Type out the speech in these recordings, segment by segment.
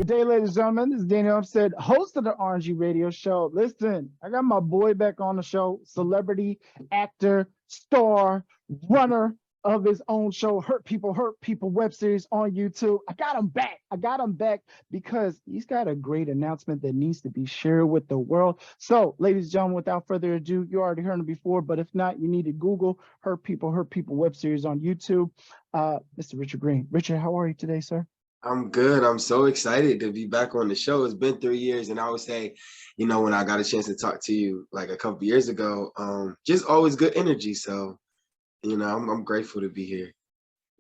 day, ladies and gentlemen. This is Daniel Umstead, host of the RNG radio show. Listen, I got my boy back on the show, celebrity, actor, star, runner of his own show, Hurt People web series on YouTube. I got him back. I got him back because he's got a great announcement that needs to be shared with the world. So, ladies and gentlemen, without further ado, you already heard him before, but if not, you need to Google Hurt People web series on YouTube. Mr. Richard Green. Richard, how are you today, sir? I'm good. I'm so excited to be back on the show. It's been 3 years, and I would say, when I got a chance to talk to you like a couple years ago, just always good energy. So, I'm grateful to be here.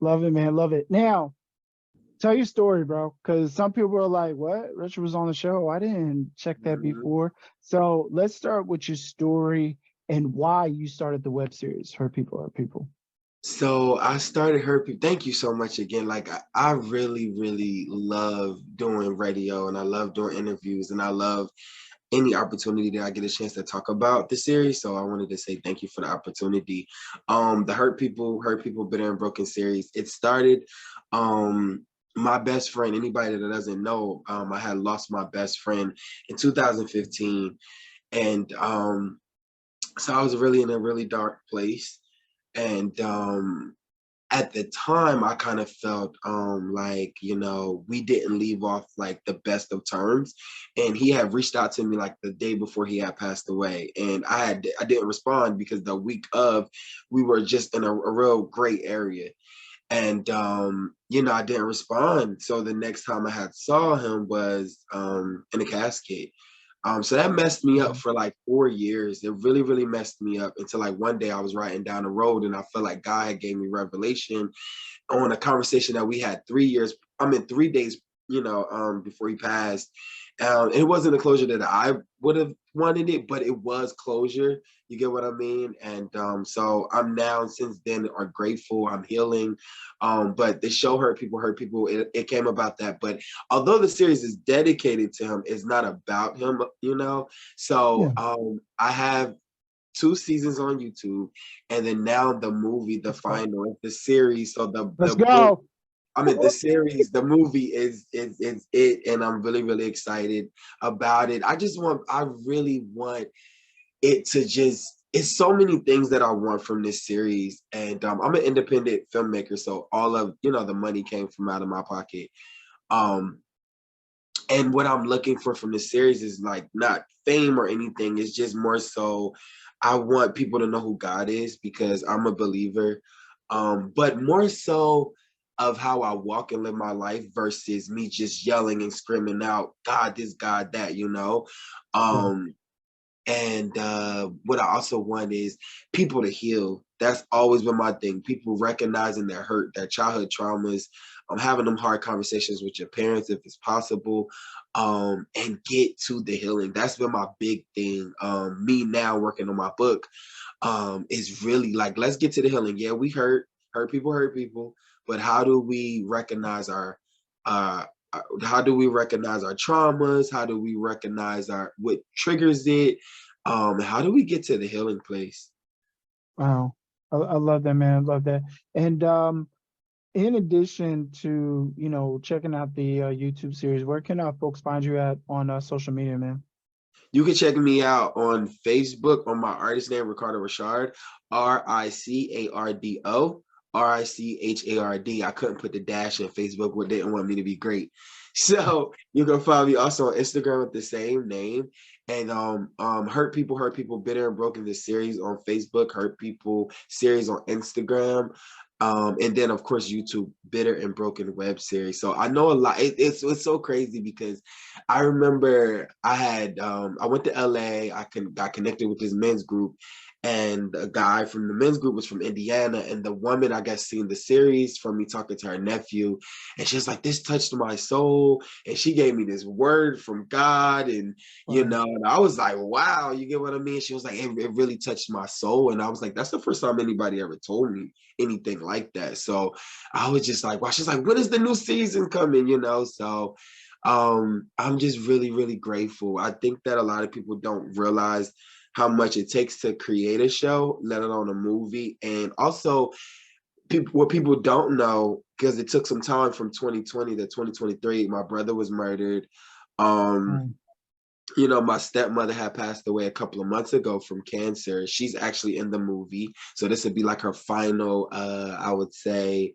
Love it, man. Love it. Now, tell your story, bro, because some people are like, what? Richard was on the show. I didn't check that before. So let's start with your story and why you started the web series, Hurt People, Hurt People. So I started Hurt People. Thank you so much again. Like I really, really love doing radio, and I love doing interviews, and I love any opportunity that I get a chance to talk about the series. So I wanted to say thank you for the opportunity. The Hurt People, Bitter and Broken series. It started, my best friend, anybody that doesn't know, I had lost my best friend in 2015. And so I was really in a really dark place. And at the time, I kind of felt like, we didn't leave off like the best of terms. And he had reached out to me like the day before he had passed away. And I didn't respond because the week of, we were just in a real gray area. And, I didn't respond. So the next time I had saw him was in a casket. So that messed me up for like 4 years. It really, really messed me up until like one day I was riding down the road and I felt like God had gave me revelation on a conversation that we had 3 days, before he passed. It wasn't a closure that I would have wanted it, but it was closure. You get what I mean? And so I'm now, since then, are grateful. I'm healing. But the show Hurt People, it came about that. But although the series is dedicated to him, it's not about him, So I have 2 seasons on YouTube, and then now the movie, the final, the series. So Let's go. The series, the movie is it, and I'm really, really excited about it. I really want it to it's so many things that I want from this series. And I'm an independent filmmaker, so all of, the money came from out of my pocket. And what I'm looking for from this series is like not fame or anything. It's just more so I want people to know who God is, because I'm a believer. But more so of how I walk and live my life versus me just yelling and screaming out, God this, God that, And what I also want is people to heal. That's always been my thing. People recognizing their hurt, their childhood traumas, having them hard conversations with your parents if it's possible, and get to the healing. That's been my big thing. Me now working on my book is really like, let's get to the healing. Yeah, we hurt people, but how do we recognize our traumas? How do we recognize what triggers it? How do we get to the healing place? Wow. I love that, man. I love that. And in addition to, checking out the YouTube series, where can folks find you at on social media, man? You can check me out on Facebook on my artist name, RICARDO RICHARD, RICARDO. RICHARD. I couldn't put the dash in Facebook, what didn't want me to be great. So you can follow me also on Instagram with the same name. And Hurt People, Bitter and Broken, the series on Facebook, Hurt People series on Instagram. And then of course YouTube, Bitter and Broken web series. So I know a lot. It's so crazy because I remember I went to LA. got connected with this men's group, and a guy from the men's group was from Indiana, and the woman, I guess, seen the series from me talking to her nephew, and she was like, this touched my soul, and she gave me this word from God, and and I was like, wow, you get what I mean? She was like, it really touched my soul, and I was like, that's the first time anybody ever told me anything like that. So I was just like, wow. She's like, when is the new season coming? So I'm just really, really grateful. I think that a lot of people don't realize how much it takes to create a show, let alone a movie. And also what people don't know, because it took some time from 2020 to 2023, my brother was murdered. Mm. You know, my stepmother had passed away a couple of months ago from cancer. She's actually in the movie. So this would be like her final, I would say,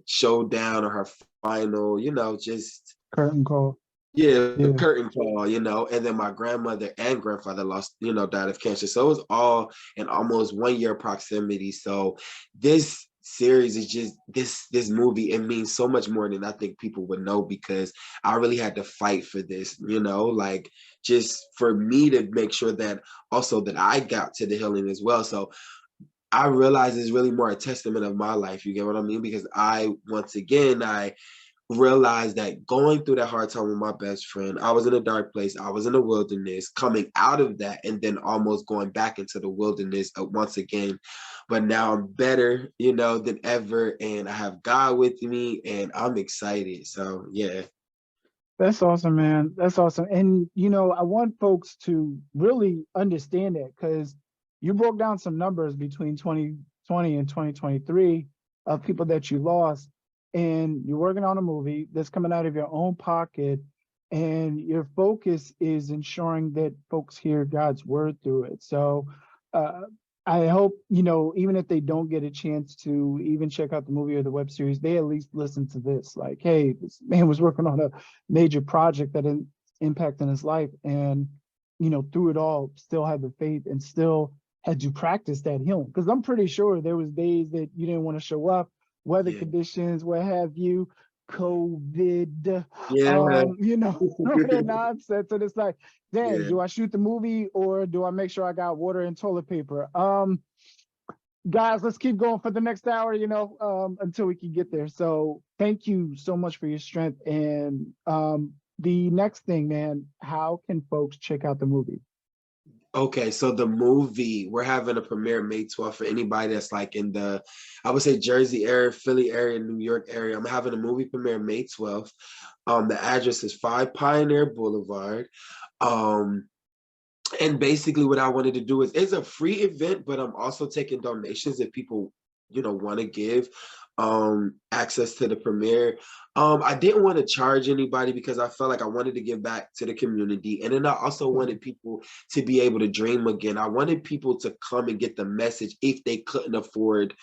showdown, or her final, just Curtain call. yeah, Yeah. curtain call, and then my grandmother and grandfather lost, died of cancer. So it was all in almost 1 year proximity. So this series is just this movie, it means so much more than I think people would know, because I really had to fight for this, like, just for me to make sure that also that I got to the healing as well. So I realize it's really more a testament of my life. You get what I mean? Because once again, I realized that going through that hard time with my best friend, I was in a dark place. I was in the wilderness, coming out of that, and then almost going back into the wilderness once again. But now I'm better, than ever. And I have God with me, and I'm excited. So, yeah. That's awesome, man. That's awesome. And I want folks to really understand that, because you broke down some numbers between 2020 and 2023 of people that you lost, and you're working on a movie that's coming out of your own pocket, and your focus is ensuring that folks hear God's word through it. So uh, I hope, even if they don't get a chance to even check out the movie or the web series, they at least listen to this. Like, hey, this man was working on a major project that impacted his life, and through it all still had the faith and still had to practice that healing. Because I'm pretty sure there was days that you didn't want to show up, weather Yeah. conditions, what have you, COVID, Yeah. all that nonsense. And it's like, dang, Yeah. do I shoot the movie or do I make sure I got water and toilet paper? Guys, let's keep going for the next hour, until we can get there. So thank you so much for your strength. And the next thing, man, how can folks check out the movie? Okay, so the movie, we're having a premiere May 12th for anybody that's like in the, I would say, Jersey area, Philly area, New York area. I'm having a movie premiere May 12th. The address is 5 Pioneer Boulevard. Um, and basically what I wanted to do is, it's a free event, but I'm also taking donations if people, want to give access to the premiere. I didn't want to charge anybody, because I felt like I wanted to give back to the community. And then I also wanted people to be able to dream again. I wanted people to come and get the message if they couldn't afford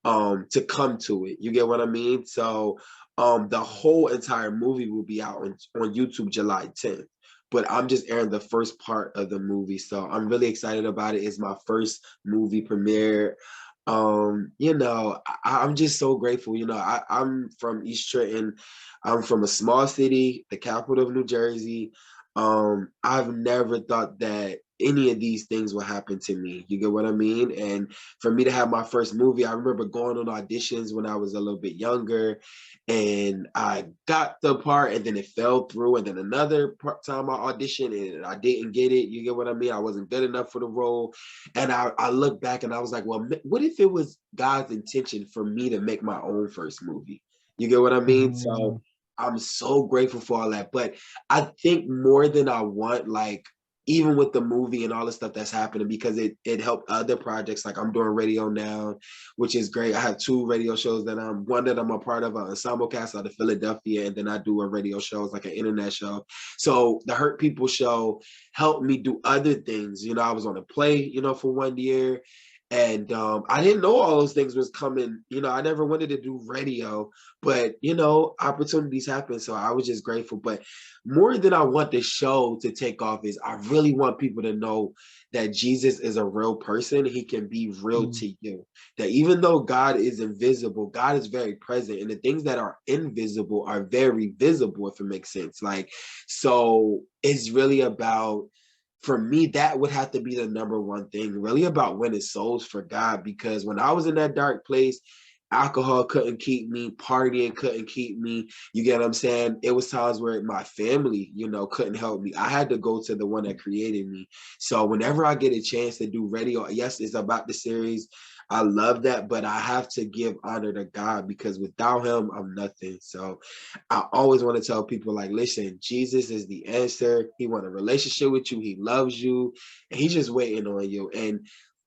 to come to it. You get what I mean? So the whole entire movie will be out on YouTube July 10th, but I'm just airing the first part of the movie. So I'm really excited about it. It's my first movie premiere. I'm just so grateful. I'm from East Trenton. I'm from a small city, the capital of New Jersey. I've never thought that any of these things will happen to me. You get what I mean? And for me to have my first movie, I remember going on auditions when I was a little bit younger, and I got the part, and then it fell through, and then another time I auditioned and I didn't get it. You get what I mean? I wasn't good enough for the role. And I look back and I was like, well, what if it was God's intention for me to make my own first movie? You get what I mean? So I'm so grateful for all that. But I think more than I want, like, even with the movie and all the stuff that's happening, because it helped other projects. Like, I'm doing radio now, which is great. I have 2 radio shows one that I'm a part of, an ensemble cast out of Philadelphia, and then I do a radio show, it's like an internet show. So the Hurt People show helped me do other things. I was on a play, for 1 year. And I didn't know all those things was coming. I never wanted to do radio, but opportunities happen. So I was just grateful. But more than I want the show to take off is, I really want people to know that Jesus is a real person. He can be real to you. That even though God is invisible, God is very present. And the things that are invisible are very visible, if it makes sense. Like, so it's really about, for me, that would have to be the number one thing, really about winning souls for God. Because when I was in that dark place, alcohol couldn't keep me, partying couldn't keep me. You get what I'm saying? It was times where my family, couldn't help me. I had to go to the one that created me. So whenever I get a chance to do radio, yes, it's about the series. I love that, but I have to give honor to God, because without him, I'm nothing. So I always want to tell people, like, listen, Jesus is the answer. He wants a relationship with you. He loves you, and he's just waiting on you. And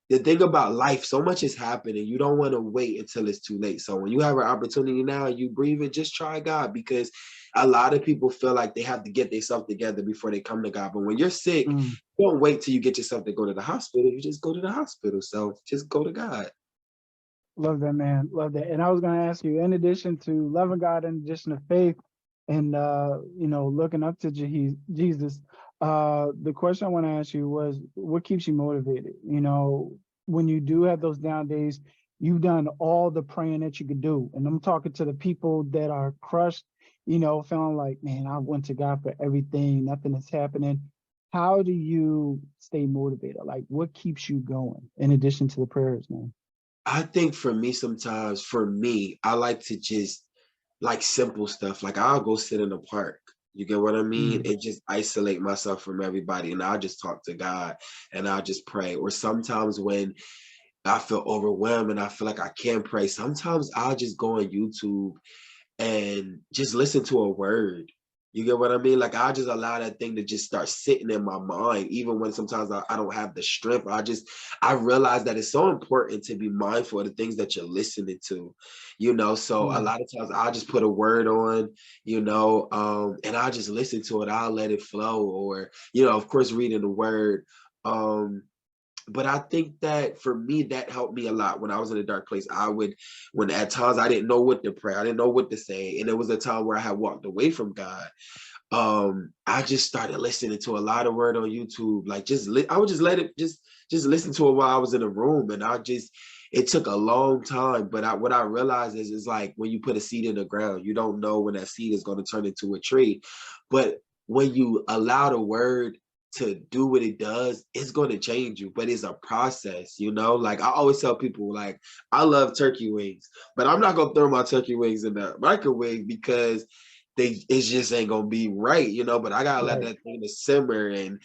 the thing about life, so much is happening. You don't want to wait until it's too late. So when you have an opportunity now and you breathe it, just try God, because a lot of people feel like they have to get themselves together before they come to God. But when you're sick, Mm. you don't wait till you get yourself to go to the hospital. You just go to the hospital. So just go to God. Love that, man. Love that. And I was going to ask you, in addition to loving God, in addition to faith, and looking up to Jesus, the question I want to ask you was, what keeps you motivated? When you do have those down days, you've done all the praying that you could do. And I'm talking to the people that are crushed, feeling like, man, I went to God for everything, nothing is happening. How do you stay motivated? Like, what keeps you going in addition to the prayers, man? I think for me, sometimes, I like to just like simple stuff. Like I'll go sit in the park. You get what I mean? Mm. And just isolate myself from everybody. And I'll just talk to God and I'll just pray. Or sometimes when I feel overwhelmed and I feel like I can't pray, sometimes I'll just go on YouTube and just listen to a word. You get what I mean? Like I just allow that thing to just start sitting in my mind, even when sometimes I don't have the strength. I realize that it's so important to be mindful of the things that you're listening to, So a Mm. lot of times I'll just put a word on, and I'll just listen to it. I'll let it flow, or, of course, reading the word. Um, but I think that for me, that helped me a lot when I was in a dark place. When at times I didn't know what to pray, I didn't know what to say. And it was a time where I had walked away from God. I just started listening to a lot of word on YouTube. Like I would just let it just listen to it while I was in a room. And it took a long time. But what I realized is like when you put a seed in the ground, you don't know when that seed is going to turn into a tree. But when you allow the word to do what it does, it's going to change you, but it's a process, Like I always tell people, like, I love turkey wings, but I'm not going to throw my turkey wings in the microwave because it just ain't gonna be right, but I gotta let Right. that thing to simmer and,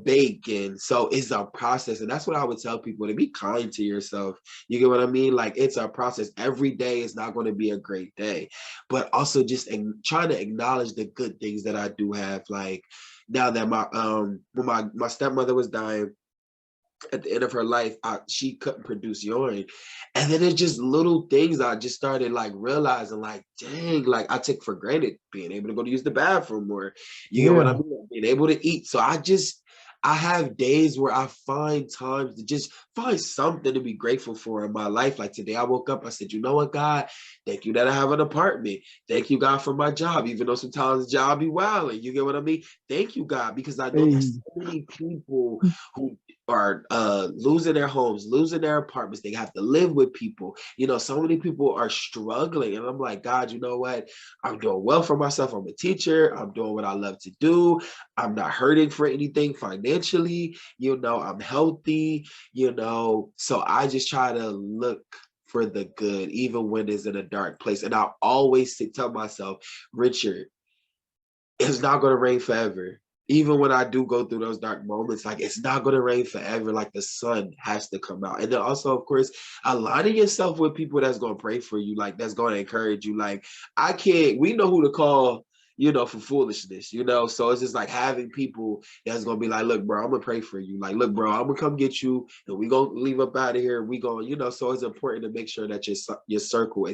bake. And so it's a process. And that's what I would tell people, to be kind to yourself. You get what I mean? Like it's a process. Every day is not going to be a great day, but also just trying to acknowledge the good things that I do have. Like now that when my stepmother was dying, at the end of her life, she couldn't produce urine. And then it's just little things I just started like realizing, like, dang, like I took for granted being able to go to use the bathroom, or you get what I Yeah. mean, being able to eat. So I have days where I find times to just find something to be grateful for in my life. Like today I woke up, I said, you know what, God, thank you that I have an apartment. Thank you, God, for my job, even though sometimes the job be wilding. You get what I mean? Thank you, God, because I know Hey. there's so many people who are losing their homes, losing their apartments. They have to live with people. So many people are struggling. And I'm like, God, you know what? I'm doing well for myself. I'm a teacher. I'm doing what I love to do. I'm not hurting for anything financially. I'm healthy, So I just try to look for the good, even when it's in a dark place. And I always tell myself, Richard, it's not going to rain forever. Even when I do go through those dark moments, like it's not going to rain forever. Like the sun has to come out. And then also, of course, aligning yourself with people that's going to pray for you, like that's going to encourage you. Like we know who to call, for foolishness, So it's just like having people that's going to be like, look, bro, I'm going to pray for you. Like, look, bro, I'm going to come get you and we going to leave up out of here. We going, so it's important to make sure that your circle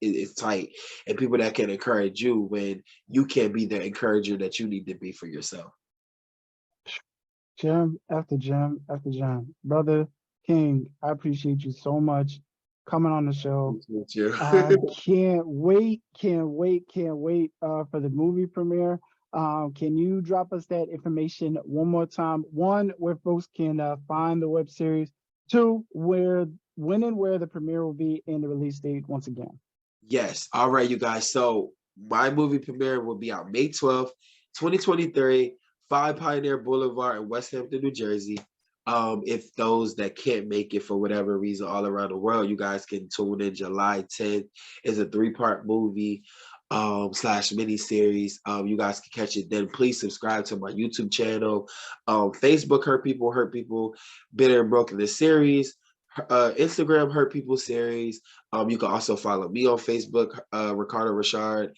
is tight, and people that can encourage you when you can't be the encourager that you need to be for yourself. Gem after gem after gem. Brother King, I appreciate you so much coming on the show. Appreciate you. Can't wait for the movie premiere. Can you drop us that information one more time? One, where folks can find the web series. Two, when and where the premiere will be, and the release date once again. Yes. All right, you guys. So my movie premiere will be out May 12th, 2023, 5 Pioneer Boulevard in West Hampton, New Jersey. If those that can't make it for whatever reason all around the world, you guys can tune in July 10th. It's a 3-part movie slash mini series. You guys can catch it then. Please subscribe to my YouTube channel. Facebook, Hurt People, Bitter and Broken, the series. Instagram, Hurt People series. You can also follow me on Facebook, Ricardo Richard.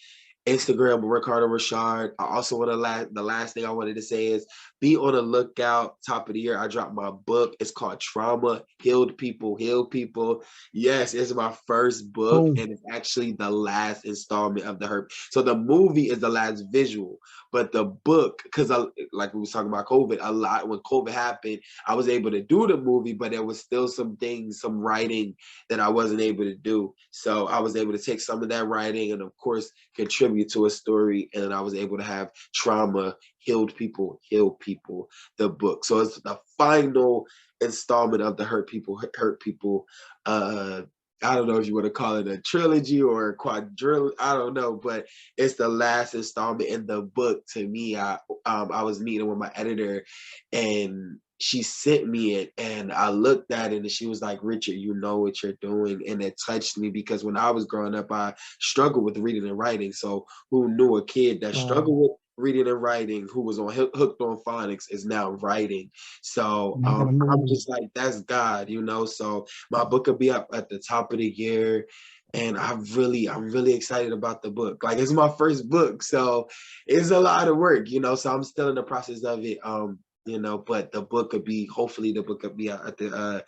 Instagram, Ricardo Richard. I also want to the last thing I wanted to say is be on the lookout. Top of the year, I dropped my book. It's called Trauma, Healed People, Heal People. Yes, it's my first book, Boom. and it's actually the last installment of the Hurt. So the movie is the last visual, but the book, because like we was talking about COVID, a lot when COVID happened, I was able to do the movie, but there was still some things, some writing that I wasn't able to do. So I was able to take some of that writing and, of course, contribute to a story, and I was able to have Trauma, Healed People, Heal People, the book. So it's the final installment of the Hurt People. I don't know if you want to call it a trilogy or a quadrilogy. I don't know, but it's the last installment in the book. To me, I was meeting with my editor, and she sent me it, and I looked at it, and she was like, "Richard, you know what you're doing," and it touched me because when I was growing up, I struggled with reading and writing. So who knew a kid that struggled with reading and writing, who was hooked on phonics, is now writing. So I'm just like, that's God, you know. So my book will be up at the top of the year, and I'm really excited about the book. Like, it's my first book, so it's a lot of work, you know. So I'm still in the process of it. You know, but hopefully the book could be out at the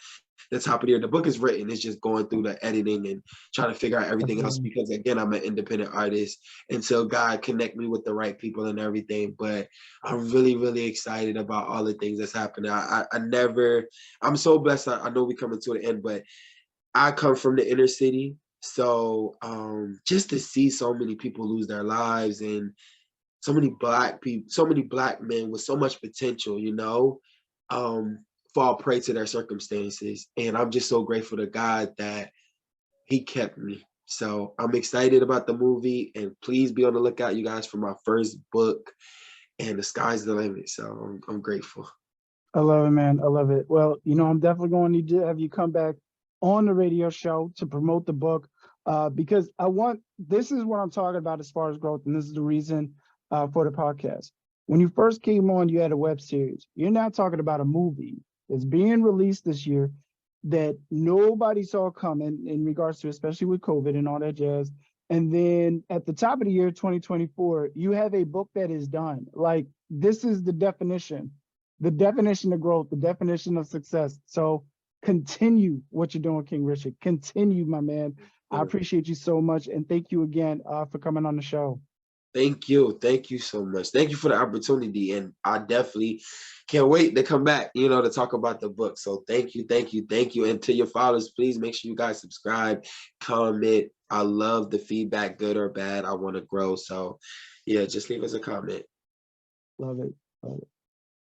top of the year. The book is written. It's just going through the editing and trying to figure out everything else, because again, I'm an independent artist until God connect me with the right people and everything. But I'm really excited about all the things that's happening. I'm so blessed. I know we're coming to the end, but I come from the inner city. So just to see so many people lose their lives, and so many black people, so many black men with so much potential, you know, fall prey to their circumstances. And I'm just so grateful to God that he kept me. So I'm excited about the movie, and please be on the lookout, you guys, for my first book, and the sky's the limit. So I'm grateful. I love it, man. I love it. Well, you know, I'm definitely going to need to have you come back on the radio show to promote the book, because this is what I'm talking about as far as growth, and this is the reason for the podcast. When you first came on, you had a web series. You're now talking about a movie that's being released this year that nobody saw coming in regards to, especially with COVID and all that jazz. And then at the top of the year, 2024, you have a book that is done. Like, this is the definition of growth, the definition of success. So continue what you're doing, King Richard. Continue, my man. I appreciate you so much. And thank you again for coming on the show. Thank you. Thank you so much. Thank you for the opportunity. And I definitely can't wait to come back, you know, to talk about the book. So thank you. And to your followers, please make sure you guys subscribe, comment. I love the feedback, good or bad. I want to grow. So yeah, just leave us a comment. Love it.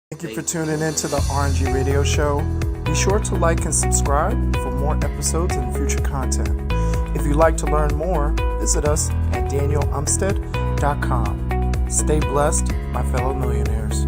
Thank you for tuning in to the RNG Radio Show. Be sure to like and subscribe for more episodes and future content. If you'd like to learn more, visit us at DanielUmstead.com. Stay blessed, my fellow millionaires.